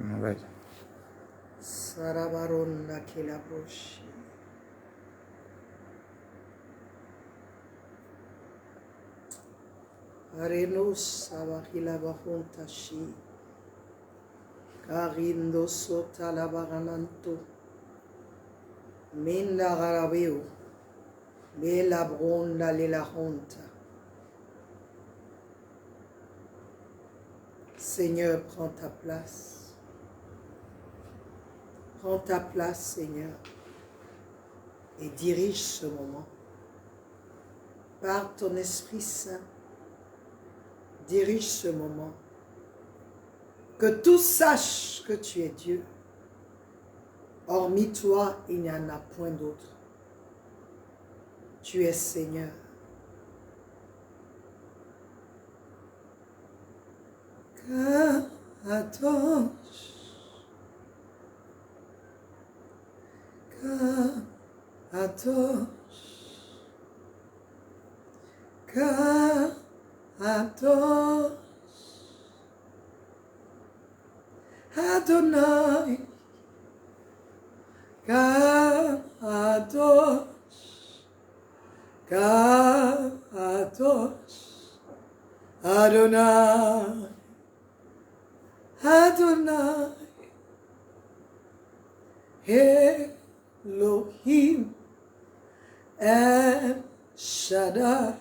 Ouais. Sarabaronna Kelaboshi. Arenos Savahilabahontashi. Karindo Sota Labarananto. Minda Garabeo. Bela Bronda Lela Honta. Seigneur, prends ta place. Prends ta place, Seigneur, et dirige ce moment. Par ton Esprit Saint, dirige ce moment. Que tous sachent que tu es Dieu. Hormis toi, il n'y en a point d'autre. Tu es Seigneur. Kadosh, Kadosh, Kadosh, Adonai, Kadosh, Kadosh, Adonai, Adonai, Elohim, El Shaddai,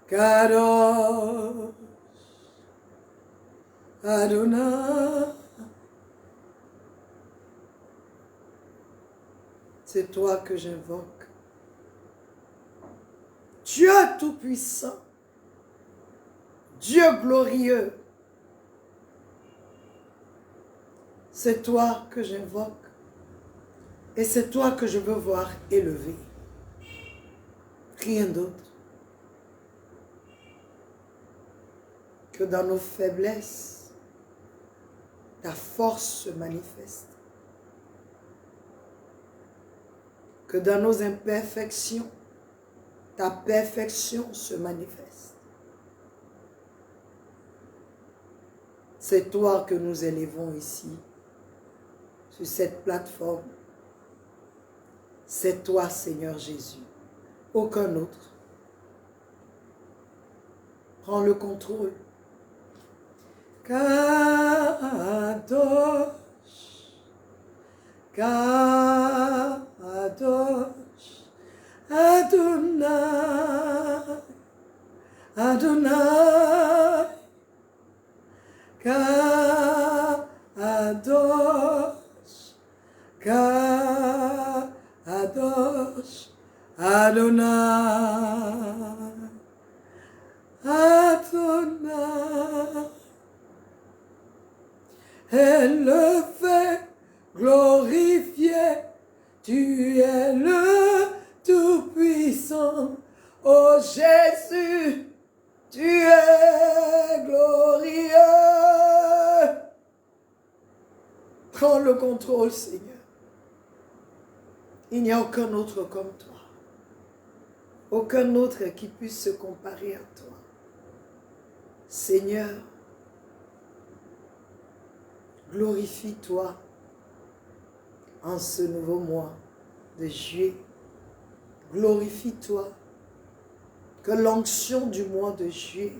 Kadosh, Adonai. C'est toi que j'invoque. Dieu Tout-Puissant, Dieu glorieux. C'est toi que j'invoque et c'est toi que je veux voir élevé. Rien d'autre. Que dans nos faiblesses, ta force se manifeste. Que dans nos imperfections, ta perfection se manifeste. C'est toi que nous élevons ici, sur cette plateforme. C'est toi, Seigneur Jésus. Aucun autre. Prends le contrôle. Kadosh, Kadosh, Adonai, Adonai, Kadosh, Kadosh, Adonai, Adonai. Élevé, glorifié, tu es le Tout-Puissant. Oh Jésus, tu es glorieux. Prends le contrôle, Seigneur. Il n'y a aucun autre comme toi. Aucun autre qui puisse se comparer à toi. Seigneur, glorifie-toi en ce nouveau mois de juillet. Glorifie-toi. Que l'onction du mois de juillet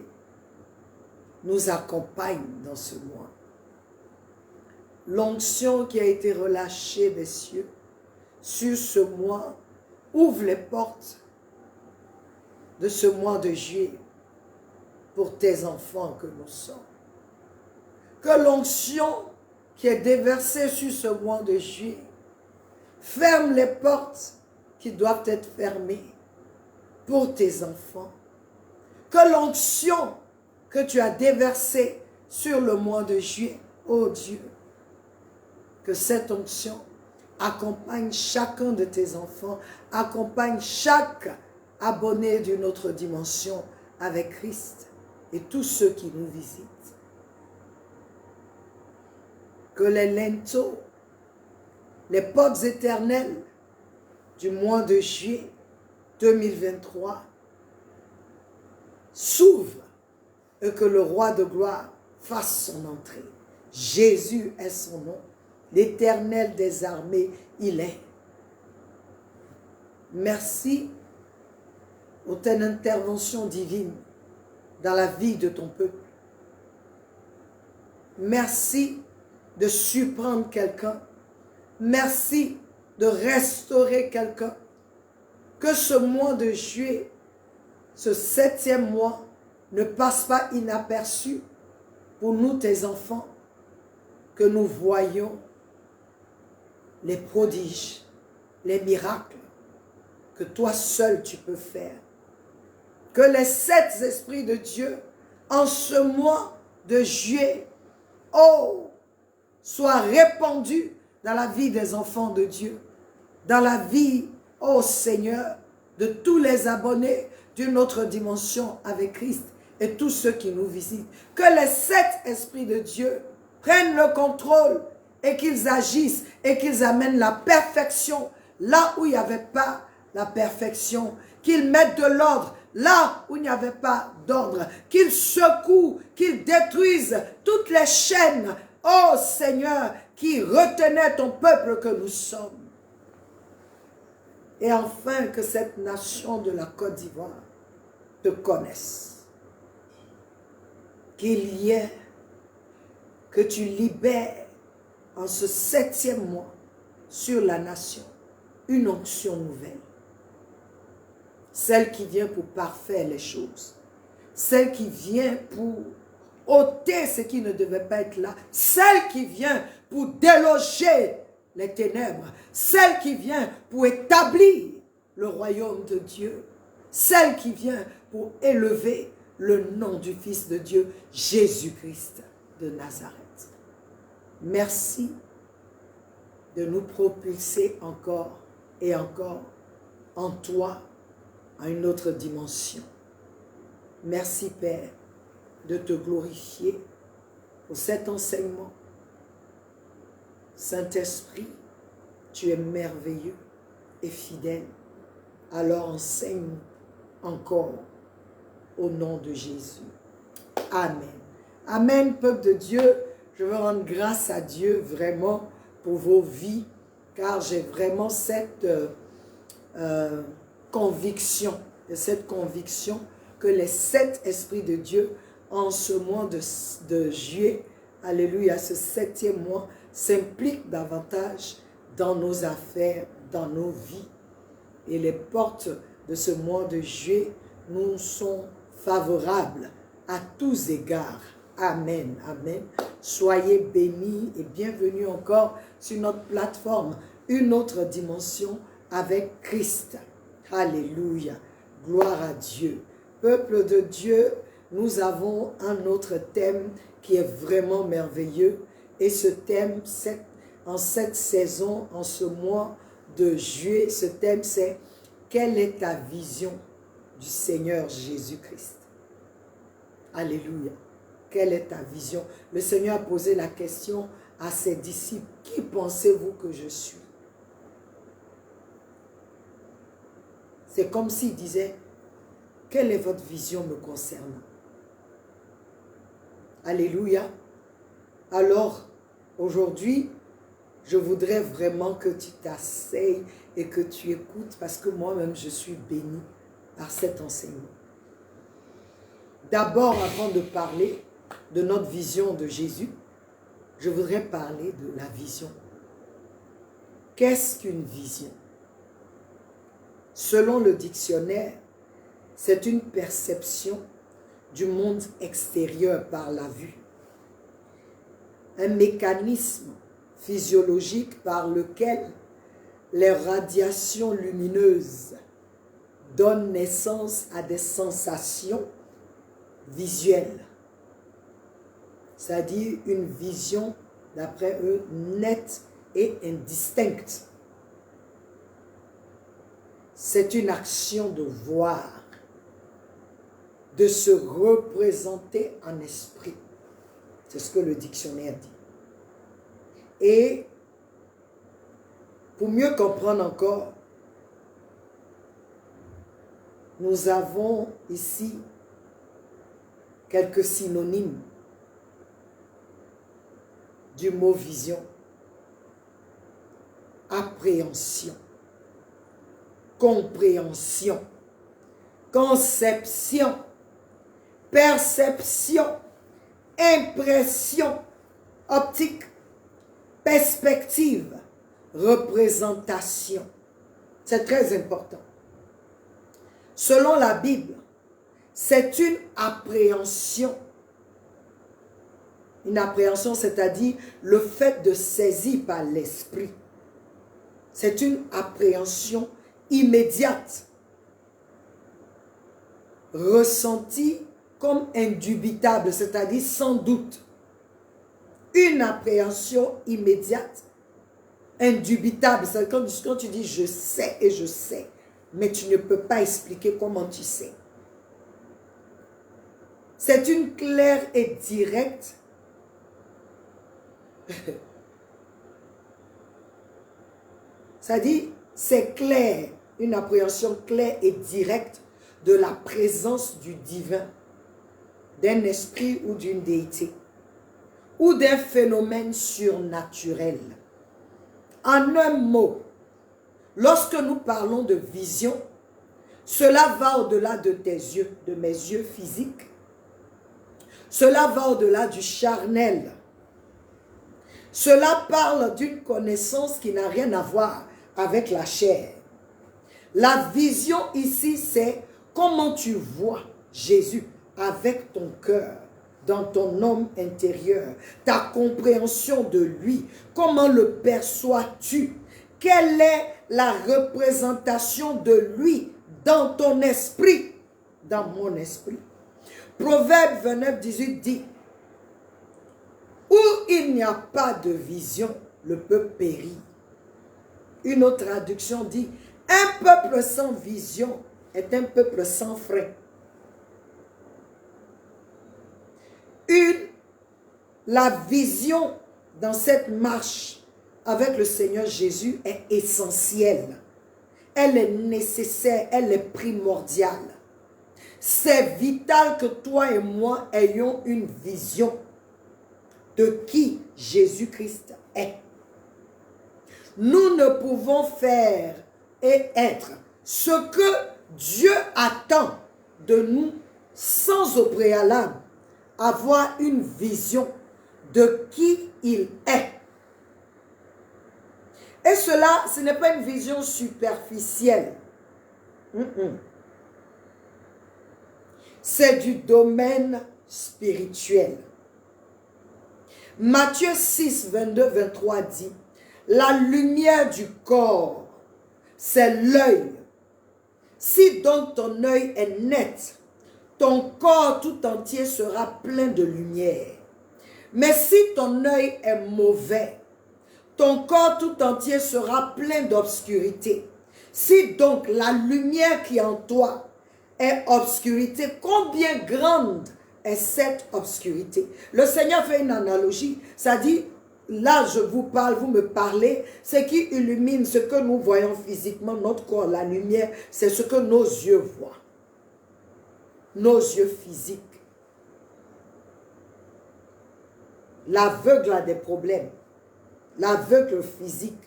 nous accompagne dans ce mois. L'onction qui a été relâchée des cieux sur ce mois ouvre les portes de ce mois de juillet pour tes enfants que nous sommes. Que l'onction qui est déversée sur ce mois de juillet ferme les portes qui doivent être fermées pour tes enfants. Que l'onction que tu as déversée sur le mois de juillet, ô Dieu, que cette onction accompagne chacun de tes enfants, accompagne chaque abonné d'une autre dimension avec Christ et tous ceux qui nous visitent. Que les linteaux, les portes éternelles du mois de juillet 2023 s'ouvrent et que le roi de gloire fasse son entrée. Jésus est son nom. L'Éternel des armées, il est. Merci pour ton intervention divine dans la vie de ton peuple. Merci de surprendre quelqu'un. Merci de restaurer quelqu'un. Que ce mois de juillet, ce 7e mois, ne passe pas inaperçu pour nous, tes enfants, que nous voyons les prodiges, les miracles que toi seul tu peux faire. Que les 7 esprits de Dieu, en ce mois de juillet, soient répandus dans la vie des enfants de Dieu, dans la vie, Seigneur, de tous les abonnés d'une autre dimension avec Christ et tous ceux qui nous visitent. Que les 7 esprits de Dieu prennent le contrôle et qu'ils agissent et qu'ils amènent la perfection là où il n'y avait pas la perfection, qu'ils mettent de l'ordre là où il n'y avait pas d'ordre, qu'ils secouent, qu'ils détruisent toutes les chaînes, Seigneur, qui retenaient ton peuple que nous sommes. Et enfin, que cette nation de la Côte d'Ivoire te connaisse. Qu'il y ait, que tu libères en ce 7e mois sur la nation une onction nouvelle. Celle qui vient pour parfaire les choses. Celle qui vient pour ôter ce qui ne devait pas être là. Celle qui vient pour déloger les ténèbres. Celle qui vient pour établir le royaume de Dieu. Celle qui vient pour élever le nom du Fils de Dieu, Jésus-Christ de Nazareth. Merci de nous propulser encore et encore en toi à une autre dimension. Merci Père de te glorifier pour cet enseignement. Saint-Esprit, tu es merveilleux et fidèle. Alors enseigne encore au nom de Jésus. Amen. Amen, peuple de Dieu. Je veux rendre grâce à Dieu vraiment pour vos vies, car j'ai vraiment cette conviction que les 7 esprits de Dieu en ce mois de juillet, alléluia, ce 7e mois, s'impliquent davantage dans nos affaires, dans nos vies. Et les portes de ce mois de juillet nous sont favorables à tous égards. Amen, amen. Soyez bénis et bienvenus encore sur notre plateforme, une autre dimension avec Christ. Alléluia. Gloire à Dieu. Peuple de Dieu, nous avons un autre thème qui est vraiment merveilleux. Et ce thème, en cette saison, en ce mois de juillet, ce thème c'est « Quelle est ta vision du Seigneur Jésus-Christ » Alléluia. Quelle est ta vision? Le Seigneur a posé la question à ses disciples. Qui pensez-vous que je suis? C'est comme s'il disait, quelle est votre vision me concernant? Alléluia. Alors, aujourd'hui, je voudrais vraiment que tu t'asseyes et que tu écoutes parce que moi-même, je suis béni par cet enseignement. D'abord, avant de parler de notre vision de Jésus, je voudrais parler de la vision. Qu'est-ce qu'une vision? Selon le dictionnaire, c'est une perception du monde extérieur par la vue. Un mécanisme physiologique par lequel les radiations lumineuses donnent naissance à des sensations visuelles. C'est-à-dire une vision, d'après eux, nette et indistincte. C'est une action de voir, de se représenter en esprit. C'est ce que le dictionnaire dit. Et pour mieux comprendre encore, nous avons ici quelques synonymes. du mot vision. Appréhension, compréhension, conception, perception, impression, optique, perspective, représentation. C'est très important. Selon la Bible, c'est une appréhension. Une appréhension, c'est-à-dire le fait de saisir par l'esprit. C'est une appréhension immédiate, ressentie comme indubitable, c'est-à-dire sans doute. Une appréhension immédiate, indubitable. C'est quand tu dis je sais et je sais, mais tu ne peux pas expliquer comment tu sais. C'est une claire et directe c'est-à-dire, c'est clair, une appréhension claire et directe de la présence du divin, d'un esprit ou d'une déité, ou d'un phénomène surnaturel. En un mot, lorsque nous parlons de vision, cela va au-delà de tes yeux, de mes yeux physiques. Cela va au-delà du charnel. Cela parle d'une connaissance qui n'a rien à voir avec la chair. La vision ici, c'est comment tu vois Jésus avec ton cœur, dans ton homme intérieur, ta compréhension de lui. Comment le perçois-tu? Quelle est la représentation de lui dans ton esprit, dans mon esprit? Proverbe 29, 18 dit: où il n'y a pas de vision, le peuple périt. Une autre traduction dit: un peuple sans vision est un peuple sans frein. La vision dans cette marche avec le Seigneur Jésus est essentielle. Elle est nécessaire, elle est primordiale. C'est vital que toi et moi ayons une vision de qui Jésus-Christ est. Nous ne pouvons faire et être ce que Dieu attend de nous sans au préalable avoir une vision de qui il est. Et cela, ce n'est pas une vision superficielle. C'est du domaine spirituel. Matthieu 6, 22, 23 dit: la lumière du corps, c'est l'œil. Si donc ton œil est net, ton corps tout entier sera plein de lumière. Mais si ton œil est mauvais, ton corps tout entier sera plein d'obscurité. Si donc la lumière qui est en toi est obscurité, combien grande est cette obscurité? Le Seigneur fait une analogie, ça dit, là je vous parle, vous me parlez, ce qui illumine ce que nous voyons physiquement, notre corps, la lumière, c'est ce que nos yeux voient. Nos yeux physiques. L'aveugle a des problèmes. L'aveugle physique.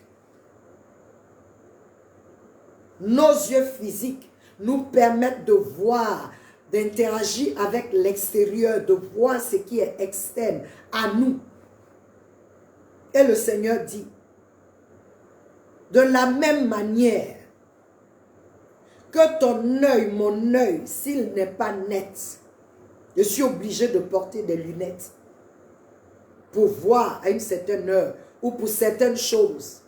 Nos yeux physiques nous permettent de voir, d'interagir avec l'extérieur, de voir ce qui est externe à nous. Et le Seigneur dit, de la même manière que ton œil, mon œil, s'il n'est pas net, je suis obligé de porter des lunettes pour voir à une certaine heure ou pour certaines choses.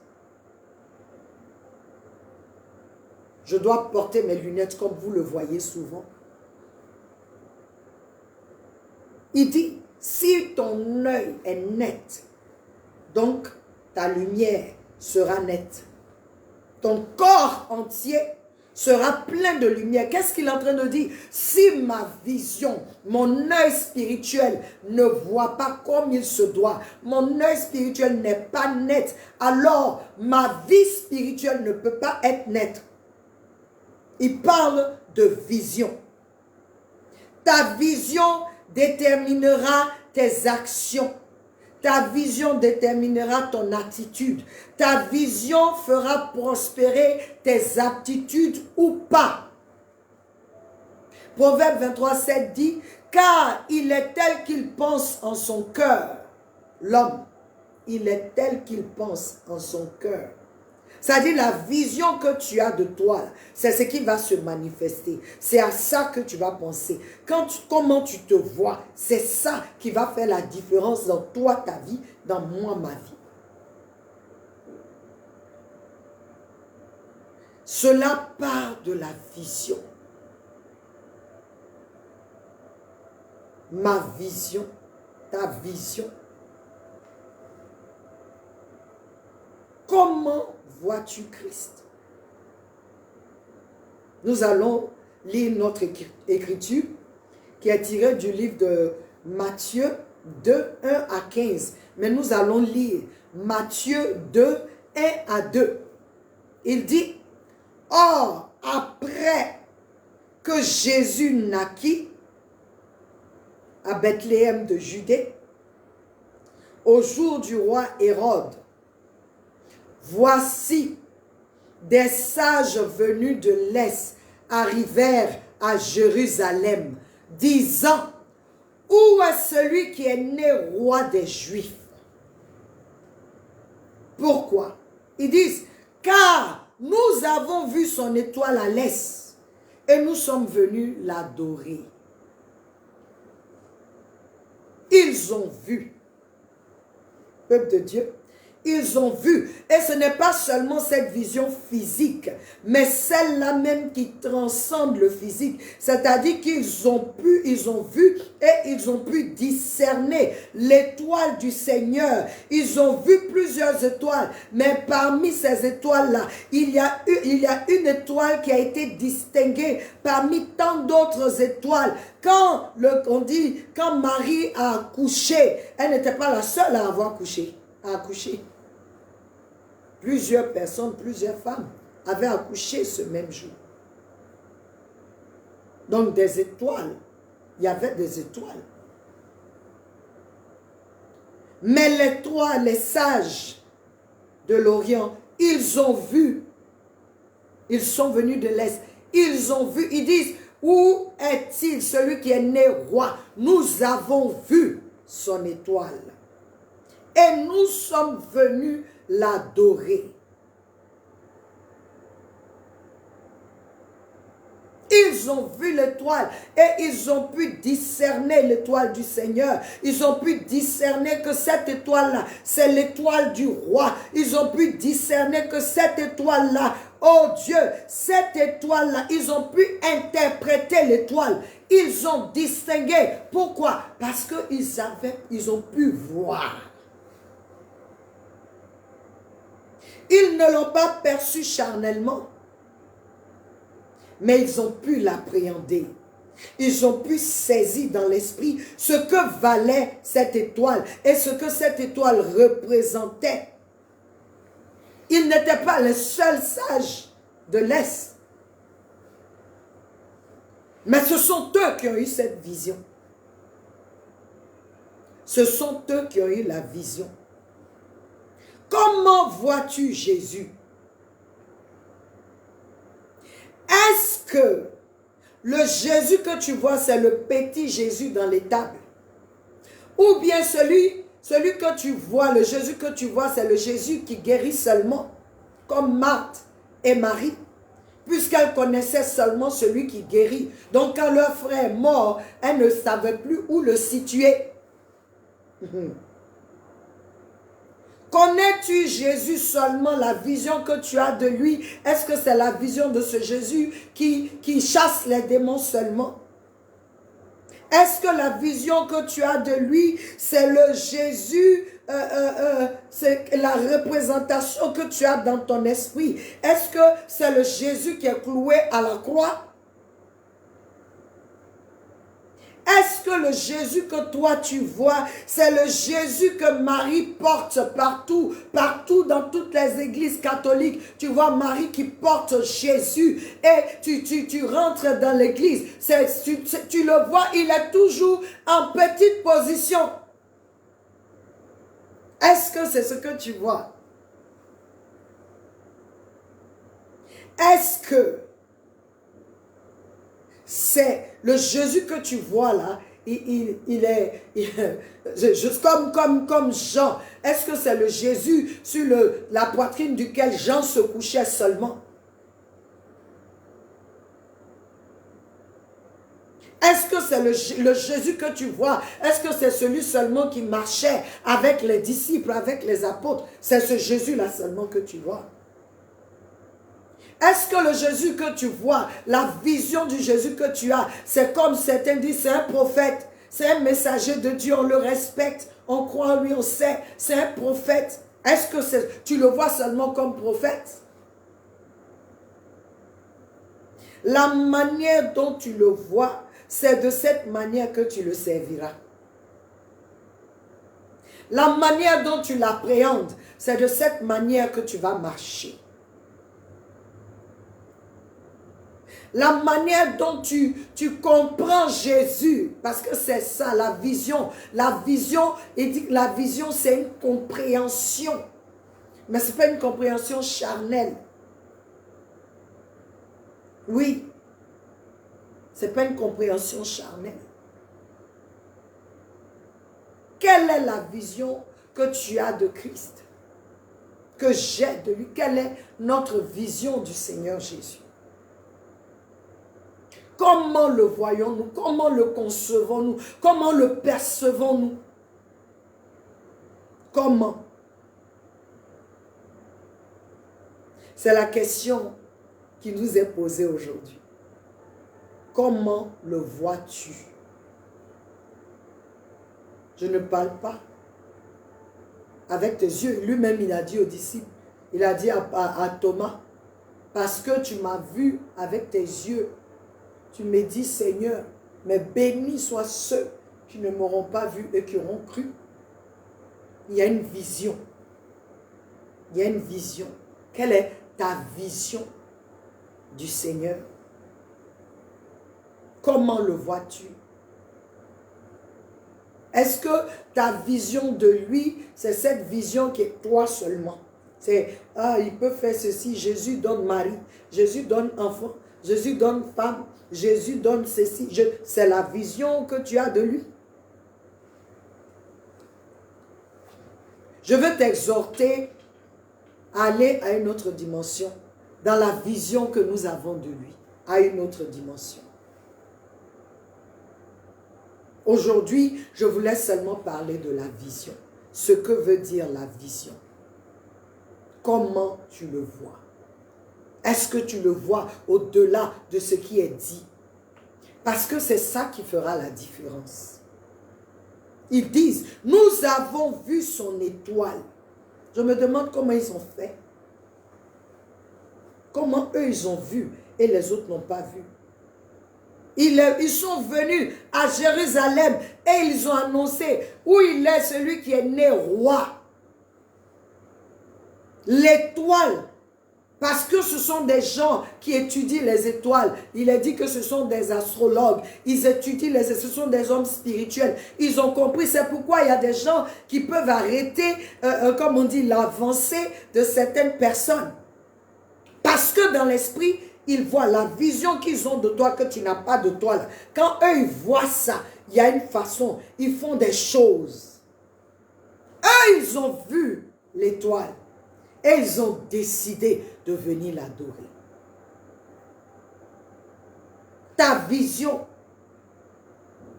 Je dois porter mes lunettes comme vous le voyez souvent. Il dit, si ton œil est net, donc ta lumière sera nette. Ton corps entier sera plein de lumière. Qu'est-ce qu'il est en train de dire? Si ma vision, mon œil spirituel ne voit pas comme il se doit, mon œil spirituel n'est pas net, alors ma vie spirituelle ne peut pas être nette. Il parle de vision. Ta vision déterminera tes actions. Ta vision déterminera ton attitude. Ta vision fera prospérer tes aptitudes ou pas. Proverbe 23, 7 dit, car il est tel qu'il pense en son cœur. L'homme, il est tel qu'il pense en son cœur. C'est-à-dire la vision que tu as de toi, c'est ce qui va se manifester. C'est à ça que tu vas penser. Comment tu te vois, c'est ça qui va faire la différence dans toi, ta vie, dans moi, ma vie. Cela part de la vision. Ma vision, ta vision. Comment vois-tu Christ? Nous allons lire notre écriture qui est tirée du livre de Matthieu 2, 1 à 15. Mais nous allons lire Matthieu 2, 1 à 2. Il dit, or, après que Jésus naquit à Bethléem de Judée, au jour du roi Hérode, voici, des sages venus de l'Est arrivèrent à Jérusalem, disant, où est celui qui est né roi des Juifs? Pourquoi? Ils disent, car nous avons vu son étoile à l'Est et nous sommes venus l'adorer. Ils ont vu, peuple de Dieu, ils ont vu. Et ce n'est pas seulement cette vision physique, mais celle-là même qui transcende le physique. C'est-à-dire qu'ils ont vu et ils ont pu discerner l'étoile du Seigneur. Ils ont vu plusieurs étoiles, mais parmi ces étoiles-là, il y a une étoile qui a été distinguée parmi tant d'autres étoiles. Quand Marie a accouché, elle n'était pas la seule à avoir accouché. Plusieurs personnes, plusieurs femmes avaient accouché ce même jour. Donc des étoiles, il y avait des étoiles. Mais les sages de l'Orient, ils ont vu, ils sont venus de l'Est, ils ont vu, ils disent, où est-il celui qui est né roi? Nous avons vu son étoile. Et nous sommes venus l'adorer. Ils ont vu l'étoile et ils ont pu discerner l'étoile du Seigneur. Ils ont pu discerner que cette étoile-là, c'est l'étoile du roi. Ils ont pu discerner que cette étoile-là, oh Dieu, cette étoile-là, ils ont pu interpréter l'étoile. Ils ont distingué. Pourquoi? Parce qu'ils ont pu voir. Ils ne l'ont pas perçu charnellement, mais ils ont pu l'appréhender. Ils ont pu saisir dans l'esprit ce que valait cette étoile et ce que cette étoile représentait. Ils n'étaient pas les seuls sages de l'Est, mais ce sont eux qui ont eu cette vision. Ce sont eux qui ont eu la vision. Comment vois-tu Jésus? Est-ce que le Jésus que tu vois, c'est le petit Jésus dans l'étable? Ou bien celui que tu vois, le Jésus que tu vois, c'est le Jésus qui guérit seulement, comme Marthe et Marie, puisqu'elles connaissaient seulement celui qui guérit. Donc quand leur frère est mort, elles ne savaient plus où le situer. Connais-tu Jésus seulement, la vision que tu as de lui? Est-ce que c'est la vision de ce Jésus qui chasse les démons seulement? Est-ce que la vision que tu as de lui, c'est le Jésus, c'est la représentation que tu as dans ton esprit? Est-ce que c'est le Jésus qui est cloué à la croix? Est-ce que le Jésus que toi tu vois, c'est le Jésus que Marie porte partout, partout dans toutes les églises catholiques? Tu vois Marie qui porte Jésus et tu rentres dans l'église, tu le vois, il est toujours en petite position. Est-ce que c'est ce que tu vois? Est-ce que c'est le Jésus que tu vois là? Juste comme Jean. Est-ce que c'est le Jésus sur la poitrine duquel Jean se couchait seulement? Est-ce que c'est le Jésus que tu vois? Est-ce que c'est celui seulement qui marchait avec les disciples, avec les apôtres? C'est ce Jésus-là seulement que tu vois. Est-ce que le Jésus que tu vois, la vision du Jésus que tu as, c'est comme certains disent, c'est un prophète, c'est un messager de Dieu, on le respecte, on croit en lui, on sait, c'est un prophète. Est-ce que tu le vois seulement comme prophète? La manière dont tu le vois, c'est de cette manière que tu le serviras. La manière dont tu l'appréhendes, c'est de cette manière que tu vas marcher. La manière dont tu comprends Jésus, parce que c'est ça, la vision. La vision, il dit que la vision, c'est une compréhension. Mais ce n'est pas une compréhension charnelle. Oui. Ce n'est pas une compréhension charnelle. Quelle est la vision que tu as de Christ? Que j'ai de lui? Quelle est notre vision du Seigneur Jésus? Comment le voyons-nous? Comment le concevons-nous? Comment le percevons-nous? Comment? C'est la question qui nous est posée aujourd'hui. Comment le vois-tu? Je ne parle pas avec tes yeux. Lui-même, il a dit aux disciples, il a dit à Thomas, parce que tu m'as vu avec tes yeux, tu me dis, Seigneur, mais bénis soient ceux qui ne m'auront pas vu et qui auront cru. Il y a une vision. Il y a une vision. Quelle est ta vision du Seigneur? Comment le vois-tu? Est-ce que ta vision de lui, c'est cette vision qui est toi seulement? C'est, il peut faire ceci, Jésus donne mari, Jésus donne enfant, Jésus donne femme, Jésus donne ceci. C'est la vision que tu as de lui. Je veux t'exhorter à aller à une autre dimension, dans la vision que nous avons de lui, à une autre dimension. Aujourd'hui, je vous laisse seulement parler de la vision. Ce que veut dire la vision. Comment tu le vois? Est-ce que tu le vois au-delà de ce qui est dit? Parce que c'est ça qui fera la différence. Ils disent, nous avons vu son étoile. Je me demande comment ils ont fait. Comment eux, ils ont vu et les autres n'ont pas vu. Ils sont venus à Jérusalem et ils ont annoncé où il est celui qui est né roi. L'étoile, parce que ce sont des gens qui étudient les étoiles. Il est dit que ce sont des astrologues. Ils étudient ce sont des hommes spirituels. Ils ont compris, c'est pourquoi il y a des gens qui peuvent arrêter, comme on dit, l'avancée de certaines personnes. Parce que dans l'esprit, ils voient la vision qu'ils ont de toi que tu n'as pas de toi. Là. Quand eux, ils voient ça, il y a une façon, ils font des choses. Eux, ils ont vu l'étoile et ils ont décidé de venir l'adorer. Ta vision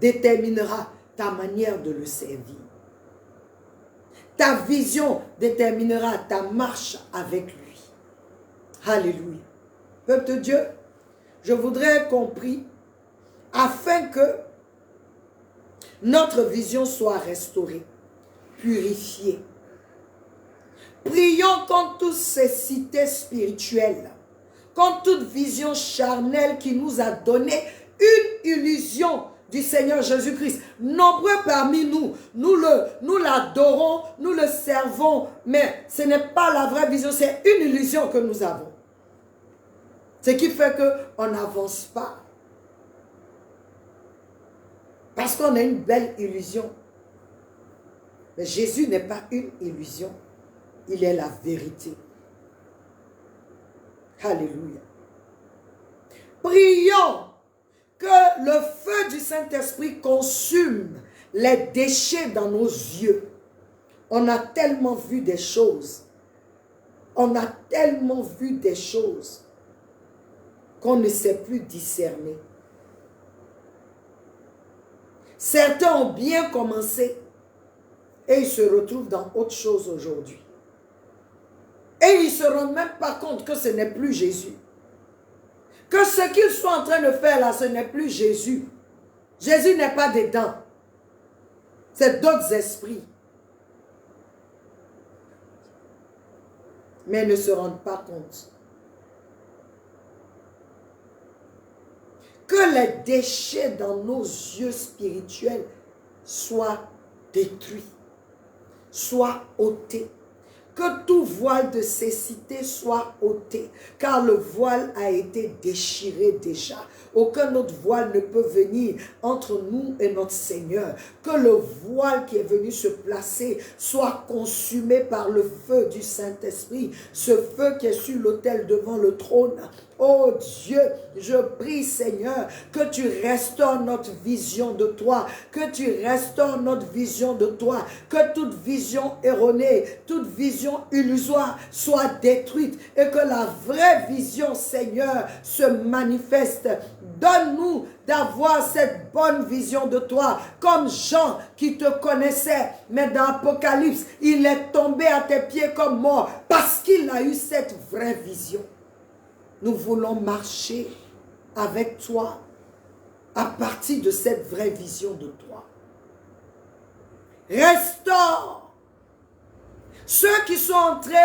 déterminera ta manière de le servir. Ta vision déterminera ta marche avec lui. Alléluia. Peuple de Dieu, je voudrais qu'on prie afin que notre vision soit restaurée, purifiée. Prions contre toutes ces cités spirituelles, contre toute vision charnelle qui nous a donné une illusion du Seigneur Jésus-Christ. Nombreux parmi nous, nous l'adorons, nous le servons, mais ce n'est pas la vraie vision, c'est une illusion que nous avons. Ce qui fait qu'on n'avance pas. Parce qu'on a une belle illusion. Mais Jésus n'est pas une illusion. Il est la vérité. Alléluia. Prions que le feu du Saint-Esprit consume les déchets dans nos yeux. On a tellement vu des choses. On a tellement vu des choses qu'on ne sait plus discerner. Certains ont bien commencé et ils se retrouvent dans autre chose aujourd'hui. Et ils ne se rendent même pas compte que ce n'est plus Jésus. Que ce qu'ils sont en train de faire là, ce n'est plus Jésus. Jésus n'est pas dedans. C'est d'autres esprits. Mais ils ne se rendent pas compte. Que les déchets dans nos yeux spirituels soient détruits, soient ôtés. Que tout voile de cécité soit ôté, car le voile a été déchiré déjà. Aucun autre voile ne peut venir entre nous et notre Seigneur. Que le voile qui est venu se placer soit consumé par le feu du Saint-Esprit. Ce feu qui est sur l'autel devant le trône. Oh Dieu, je prie Seigneur que tu restaures notre vision de toi, que tu restaures notre vision de toi, que toute vision erronée, toute vision illusoire soit détruite et que la vraie vision Seigneur se manifeste. Donne-nous d'avoir cette bonne vision de toi, comme Jean qui te connaissait, mais dans Apocalypse, il est tombé à tes pieds comme mort parce qu'il a eu cette vraie vision. Nous voulons marcher avec toi à partir de cette vraie vision de toi. Restaure ceux qui sont entrés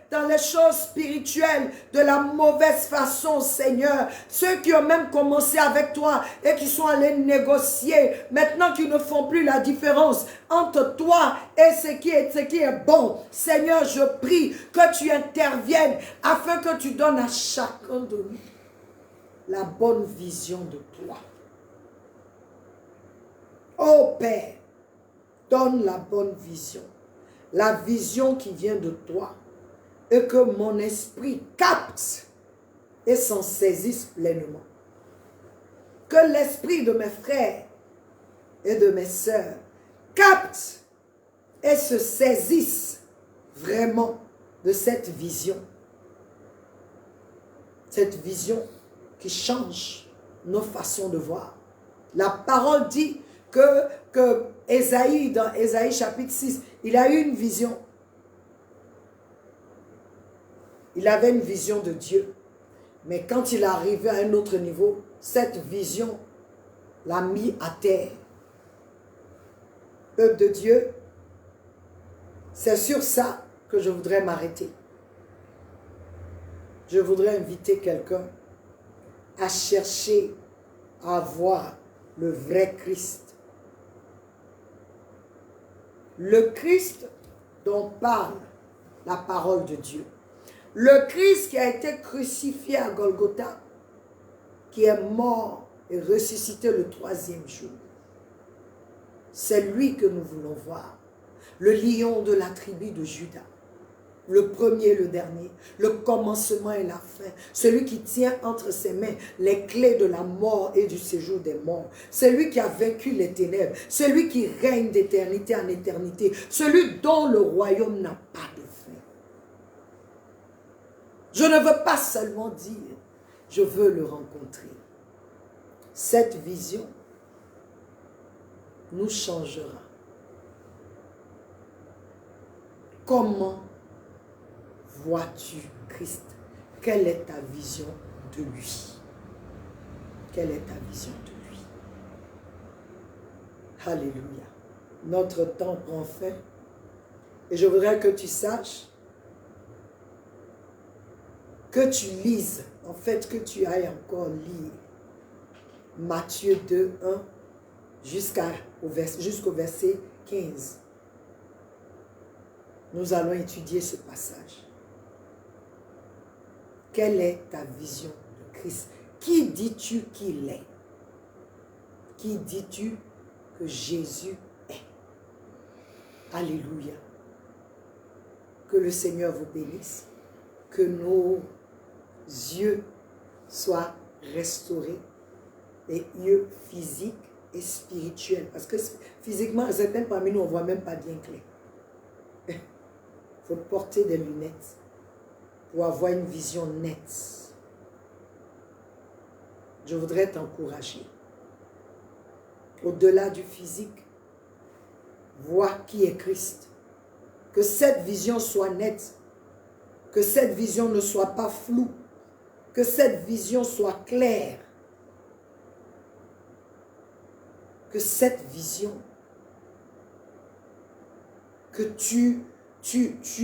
dans les choses spirituelles de la mauvaise façon, Seigneur. Ceux qui ont même commencé avec toi et qui sont allés négocier, maintenant qu'ils ne font plus la différence entre toi et ce qui est bon. Seigneur, je prie que tu interviennes afin que tu donnes à chacun de nous la bonne vision de toi. Oh Père, donne la bonne vision. La vision qui vient de toi. Et que mon esprit capte et s'en saisisse pleinement. Que l'esprit de mes frères et de mes sœurs capte et se saisisse vraiment de cette vision. Cette vision qui change nos façons de voir. La parole dit que Ésaïe, dans Ésaïe chapitre 6, il a eu une vision. Il avait une vision de Dieu. Mais quand il est arrivé à un autre niveau, cette vision l'a mis à terre. Peuple de Dieu, c'est sur ça que je voudrais m'arrêter. Je voudrais inviter quelqu'un à chercher à voir le vrai Christ. Le Christ dont parle la parole de Dieu. Le Christ qui a été crucifié à Golgotha, qui est mort et ressuscité le 3e jour. C'est lui que nous voulons voir. Le lion de la tribu de Juda. Le premier et le dernier. Le commencement et la fin. Celui qui tient entre ses mains les clés de la mort et du séjour des morts. Celui qui a vaincu les ténèbres. Celui qui règne d'éternité en éternité. Celui dont le royaume n'a pas de fin. Je ne veux pas seulement dire, je veux le rencontrer. Cette vision nous changera. Comment vois-tu Christ? Quelle est ta vision de lui? Quelle est ta vision de lui? Alléluia. Notre temps prend fin. Et je voudrais que tu saches, que tu lises, en fait que tu ailles encore lire Matthieu 2, 1 jusqu'au verset 15. Nous allons étudier ce passage. Quelle est ta vision de Christ? Qui dis-tu qu'il est? Qui dis-tu que Jésus est? Alléluia. Que le Seigneur vous bénisse. Que nos yeux soient restaurés. Les yeux physiques et spirituels. Parce que physiquement, certains parmi nous, on ne voit même pas bien clair. Il faut porter des lunettes pour avoir une vision nette. Je voudrais t'encourager. Au-delà du physique, vois qui est Christ. Que cette vision soit nette. Que cette vision ne soit pas floue. Que cette vision soit claire. Que cette vision, que tu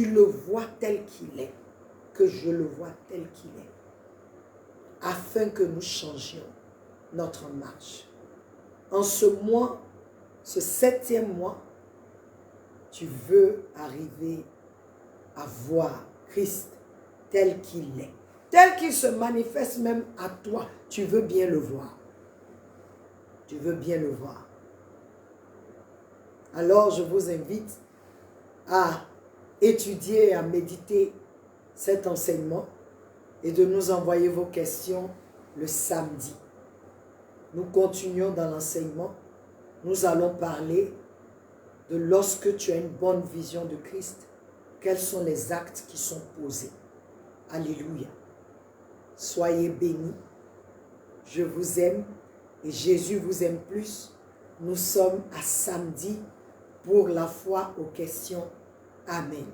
le vois tel qu'il est. Que je le vois tel qu'il est. Afin que nous changions notre marche. En ce mois, ce 7e mois, tu veux arriver à voir Christ tel qu'il est. Tel qu'il se manifeste même à toi. Tu veux bien le voir. Tu veux bien le voir. Alors, je vous invite à étudier et à méditer cet enseignement et de nous envoyer vos questions le samedi. Nous continuons dans l'enseignement. Nous allons parler de lorsque tu as une bonne vision de Christ, quels sont les actes qui sont posés. Alléluia. Soyez bénis. Je vous aime et Jésus vous aime plus. Nous sommes à samedi pour la foi aux questions. Amen.